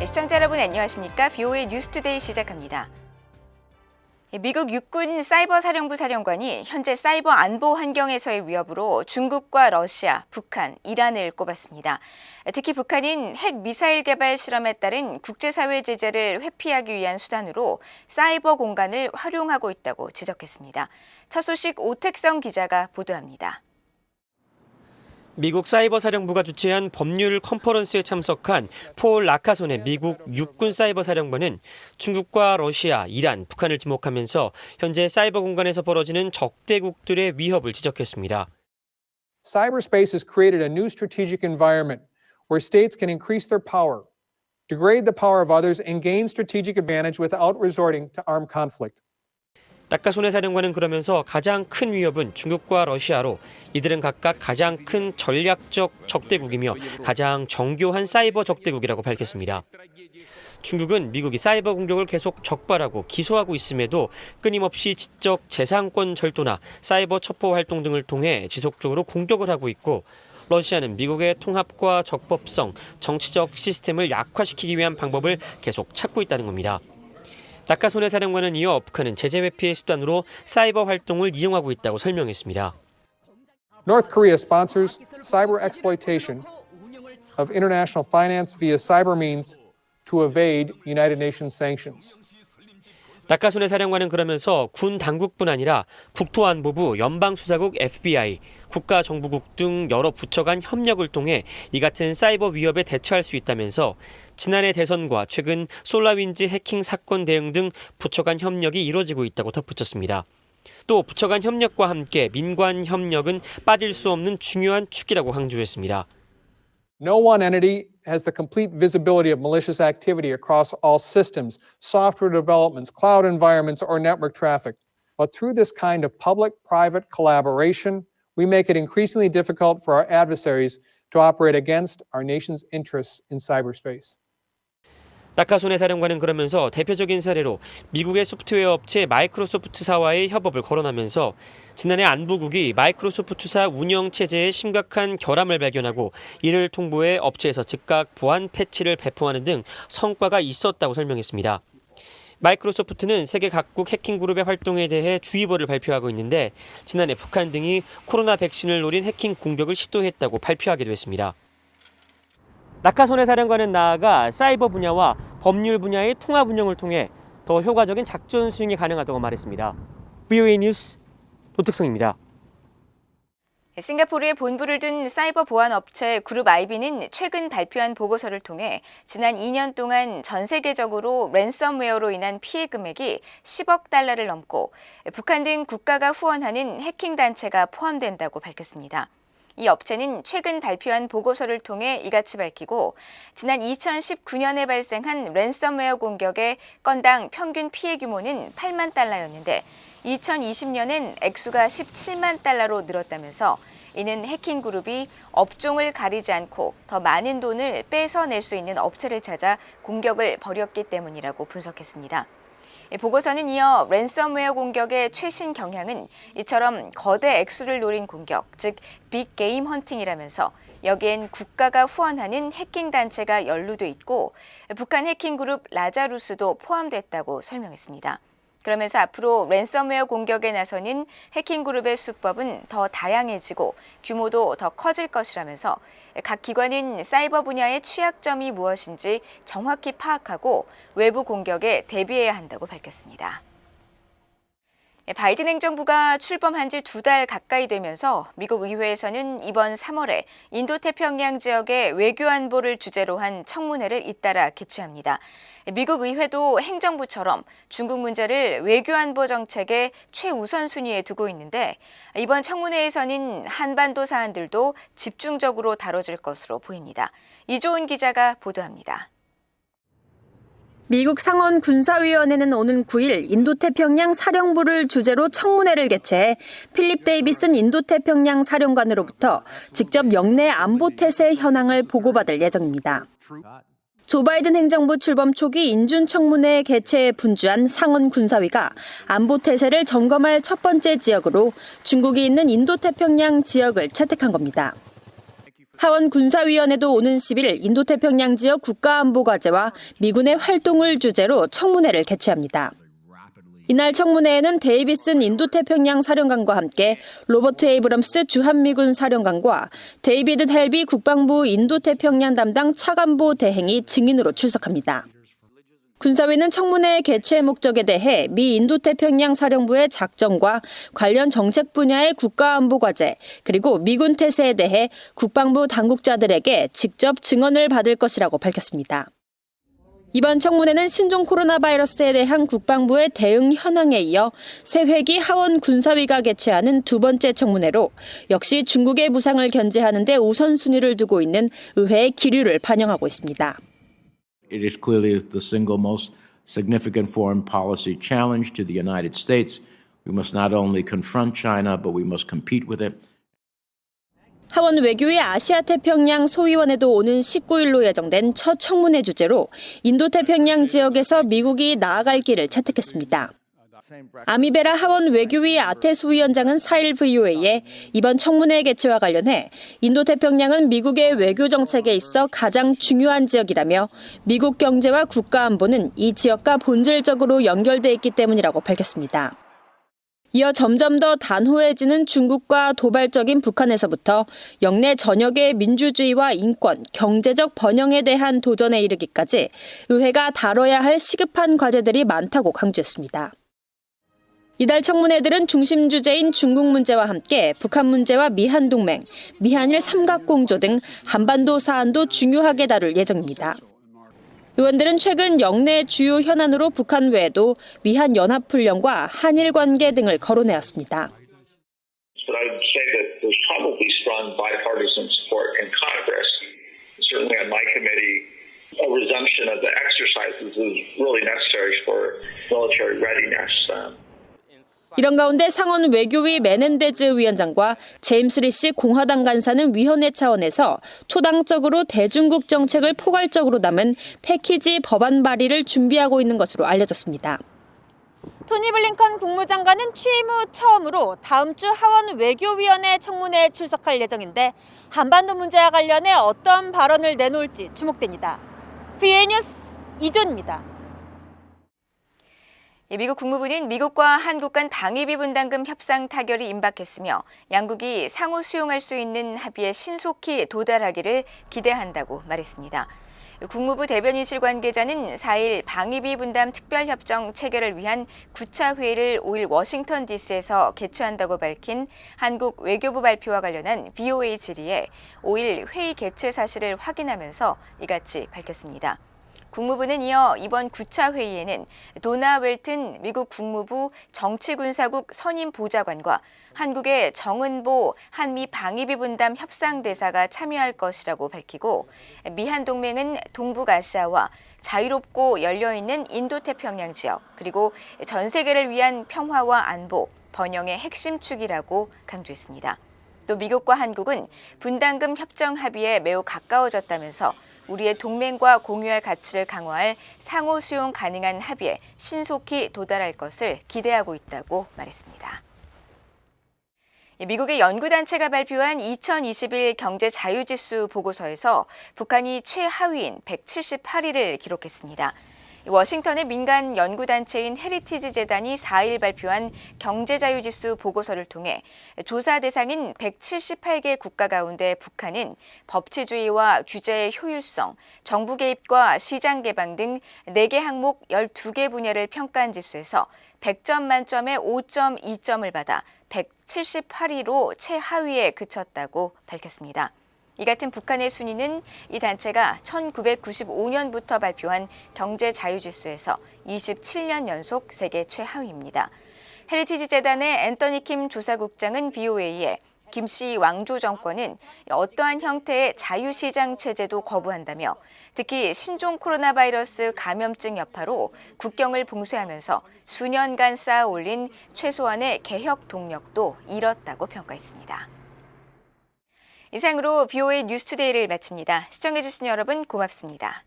시청자 여러분 안녕하십니까? BOA 뉴스투데이 시작합니다. 미국 육군 사이버 사령부 사령관이 현재 사이버 안보 환경에서의 위협으로 중국과 러시아, 북한, 이란을 꼽았습니다. 특히 북한은 핵 미사일 개발 실험에 따른 국제사회 제재를 회피하기 위한 수단으로 사이버 공간을 활용하고 있다고 지적했습니다. 첫 소식 오택성 기자가 보도합니다. 미국 사이버 사령부가 주최한 법률 컨퍼런스에 참석한 폴 라카손의 미국 육군 사이버 사령관은 중국과 러시아, 이란, 북한을 지목하면서 현재 사이버 공간에서 벌어지는 적대국들의 위협을 지적했습니다. Cyberspace has created a new strategic environment where states can increase their power, degrade the power of others, and gain strategic advantage without resorting to armed conflict. 라카손의 사령관은 그러면서 가장 큰 위협은 중국과 러시아로 이들은 각각 가장 큰 전략적 적대국이며 가장 정교한 사이버 적대국이라고 밝혔습니다. 중국은 미국이 사이버 공격을 계속 적발하고 기소하고 있음에도 끊임없이 지적 재산권 절도나 사이버 첩보 활동 등을 통해 지속적으로 공격을 하고 있고 러시아는 미국의 통합과 적법성, 정치적 시스템을 약화시키기 위한 방법을 계속 찾고 있다는 겁니다. 라카손의 사령관은 이어 북한은 제재 회피의 수단으로 사이버 활동을 이용하고 있다고 설명했습니다. North Korea sponsors cyber exploitation of international finance via cyber means to evade United Nations sanctions. 라카손의 사령관은 그러면서 군 당국뿐 아니라 국토안보부, 연방수사국 FBI, 국가정보국 등 여러 부처 간 협력을 통해 이 같은 사이버 위협에 대처할 수 있다면서 지난해 대선과 최근 솔라윈즈 해킹 사건 대응 등 부처 간 협력이 이뤄지고 있다고 덧붙였습니다. 또 부처 간 협력과 함께 민관 협력은 빠질 수 없는 중요한 축이라고 강조했습니다. No one entity has the complete visibility of malicious activity across all systems, software developments, cloud environments, or network traffic. But through this kind of public-private collaboration, we make it increasingly difficult for our adversaries to operate against our nation's interests in cyberspace. 라카손의 사령관은 그러면서 대표적인 사례로 미국의 소프트웨어 업체 마이크로소프트사와의 협업을 거론하면서 지난해 안보국이 마이크로소프트사 운영 체제에 심각한 결함을 발견하고 이를 통보해 업체에서 즉각 보안 패치를 배포하는 등 성과가 있었다고 설명했습니다. 마이크로소프트는 세계 각국 해킹 그룹의 활동에 대해 주의보를 발표하고 있는데 지난해 북한 등이 코로나 백신을 노린 해킹 공격을 시도했다고 발표하기도 했습니다. 라카손의 사령관은 나아가 사이버 분야와 법률 분야의 통합 운영을 통해 더 효과적인 작전 수행이 가능하다고 말했습니다. BOA 뉴스 오택성입니다. 싱가포르에 본부를 둔 사이버 보안 업체 그룹 IB는 최근 발표한 보고서를 통해 지난 2년 동안 전 세계적으로 랜섬웨어로 인한 피해 금액이 10억 달러를 넘고 북한 등 국가가 후원하는 해킹 단체가 포함된다고 밝혔습니다. 이 업체는 최근 발표한 보고서를 통해 이같이 밝히고 지난 2019년에 발생한 랜섬웨어 공격의 건당 평균 피해 규모는 8만 달러였는데 2020년엔 액수가 17만 달러로 늘었다면서 이는 해킹 그룹이 업종을 가리지 않고 더 많은 돈을 뺏어낼 수 있는 업체를 찾아 공격을 벌였기 때문이라고 분석했습니다. 보고서는 이어 랜섬웨어 공격의 최신 경향은 이처럼 거대 액수를 노린 공격, 즉 빅게임 헌팅이라면서 여기엔 국가가 후원하는 해킹 단체가 연루돼 있고 북한 해킹 그룹 라자루스도 포함됐다고 설명했습니다. 그러면서 앞으로 랜섬웨어 공격에 나서는 해킹 그룹의 수법은 더 다양해지고 규모도 더 커질 것이라면서 각 기관은 사이버 분야의 취약점이 무엇인지 정확히 파악하고 외부 공격에 대비해야 한다고 밝혔습니다. 바이든 행정부가 출범한 지 2달 가까이 되면서 미국 의회에서는 이번 3월에 인도태평양 지역의 외교안보를 주제로 한 청문회를 잇따라 개최합니다. 미국 의회도 행정부처럼 중국 문제를 외교안보 정책의 최우선 순위에 두고 있는데 이번 청문회에서는 한반도 사안들도 집중적으로 다뤄질 것으로 보입니다. 이조은 기자가 보도합니다. 미국 상원 군사위원회는 오는 9일 인도태평양 사령부를 주제로 청문회를 개최해 필립 데이비슨 인도태평양 사령관으로부터 직접 영내 안보 태세 현황을 보고받을 예정입니다. 조 바이든 행정부 출범 초기 인준 청문회 개최에 분주한 상원 군사위가 안보 태세를 점검할 첫 번째 지역으로 중국이 있는 인도태평양 지역을 채택한 겁니다. 하원 군사위원회도 오는 10일 인도태평양 지역 국가안보과제와 미군의 활동을 주제로 청문회를 개최합니다. 이날 청문회에는 데이비슨 인도태평양 사령관과 함께 로버트 에이브럼스 주한미군 사령관과 데이비드 헬비 국방부 인도태평양 담당 차관보 대행이 증인으로 출석합니다. 군사위는 청문회 개최 목적에 대해 미 인도태평양 사령부의 작전과 관련 정책 분야의 국가안보과제 그리고 미군 태세에 대해 국방부 당국자들에게 직접 증언을 받을 것이라고 밝혔습니다. 이번 청문회는 신종 코로나 바이러스에 대한 국방부의 대응 현황에 이어 새 회기 하원 군사위가 개최하는 두 번째 청문회로 역시 중국의 부상을 견제하는 데 우선순위를 두고 있는 의회의 기류를 반영하고 있습니다. It is clearly the single most significant foreign policy challenge to the United States. We must not only confront China, but we must compete with it. 하원 외교위 아시아태평양 소위원회도 오는 19일로 예정된 첫 청문회 주제로 인도태평양 지역에서 미국이 나아갈 길을 채택했습니다. 아미베라 하원 외교위 아태 소위원장은 4일 VOA에 이번 청문회 개최와 관련해 인도태평양은 미국의 외교 정책에 있어 가장 중요한 지역이라며 미국 경제와 국가안보는 이 지역과 본질적으로 연결돼 있기 때문이라고 밝혔습니다. 이어 점점 더 단호해지는 중국과 도발적인 북한에서부터 영내 전역의 민주주의와 인권, 경제적 번영에 대한 도전에 이르기까지 의회가 다뤄야 할 시급한 과제들이 많다고 강조했습니다. 이달 청문회들은 중심 주제인 중국 문제와 함께 북한 문제와 미한 동맹, 미한일 삼각공조 등 한반도 사안도 중요하게 다룰 예정입니다. 의원들은 최근 영내 주요 현안으로 북한 외에도 미한 연합훈련과 한일 관계 등을 거론해왔습니다. But I would say that there's probably strong bipartisan support in Congress. Certainly on my committee, a resumption of the exercises is really necessary for military readiness. 이런 가운데 상원 외교위 메넨데즈 위원장과 제임스 리시 공화당 간사는 위원회 차원에서 초당적으로 대중국 정책을 포괄적으로 담은 패키지 법안 발의를 준비하고 있는 것으로 알려졌습니다. 토니 블링컨 국무장관은 취임 후 처음으로 다음 주 하원 외교위원회 청문회에 출석할 예정인데 한반도 문제와 관련해 어떤 발언을 내놓을지 주목됩니다. VA 뉴스 이존입니다. 미국 국무부는 미국과 한국 간 방위비 분담금 협상 타결이 임박했으며 양국이 상호 수용할 수 있는 합의에 신속히 도달하기를 기대한다고 말했습니다. 국무부 대변인실 관계자는 4일 방위비 분담 특별협정 체결을 위한 9차 회의를 5일 워싱턴 DC에서 개최한다고 밝힌 한국 외교부 발표와 관련한 VOA 질의에 5일 회의 개최 사실을 확인하면서 이같이 밝혔습니다. 국무부는 이어 이번 9차 회의에는 도나 웰튼 미국 국무부 정치군사국 선임보좌관과 한국의 정은보 한미 방위비 분담 협상대사가 참여할 것이라고 밝히고 미한동맹은 동북아시아와 자유롭고 열려있는 인도태평양 지역 그리고 전 세계를 위한 평화와 안보, 번영의 핵심 축이라고 강조했습니다. 또 미국과 한국은 분담금 협정 합의에 매우 가까워졌다면서 우리의 동맹과 공유할 가치를 강화할 상호 수용 가능한 합의에 신속히 도달할 것을 기대하고 있다고 말했습니다. 미국의 연구단체가 발표한 2021 경제자유지수 보고서에서 북한이 최하위인 178위를 기록했습니다. 워싱턴의 민간 연구단체인 헤리티지 재단이 4일 발표한 경제자유지수 보고서를 통해 조사 대상인 178개 국가 가운데 북한은 법치주의와 규제의 효율성, 정부 개입과 시장 개방 등 4개 항목 12개 분야를 평가한 지수에서 100점 만점에 5.2점을 받아 178위로 최하위에 그쳤다고 밝혔습니다. 이 같은 북한의 순위는 이 단체가 1995년부터 발표한 경제자유지수에서 27년 연속 세계 최하위입니다. 헤리티지 재단의 앤서니 킴 조사국장은 VOA에 김씨 왕조 정권은 어떠한 형태의 자유시장 체제도 거부한다며 특히 신종 코로나 바이러스 감염증 여파로 국경을 봉쇄하면서 수년간 쌓아 올린 최소한의 개혁 동력도 잃었다고 평가했습니다. 이상으로 VOA 뉴스투데이를 마칩니다. 시청해주신 여러분 고맙습니다.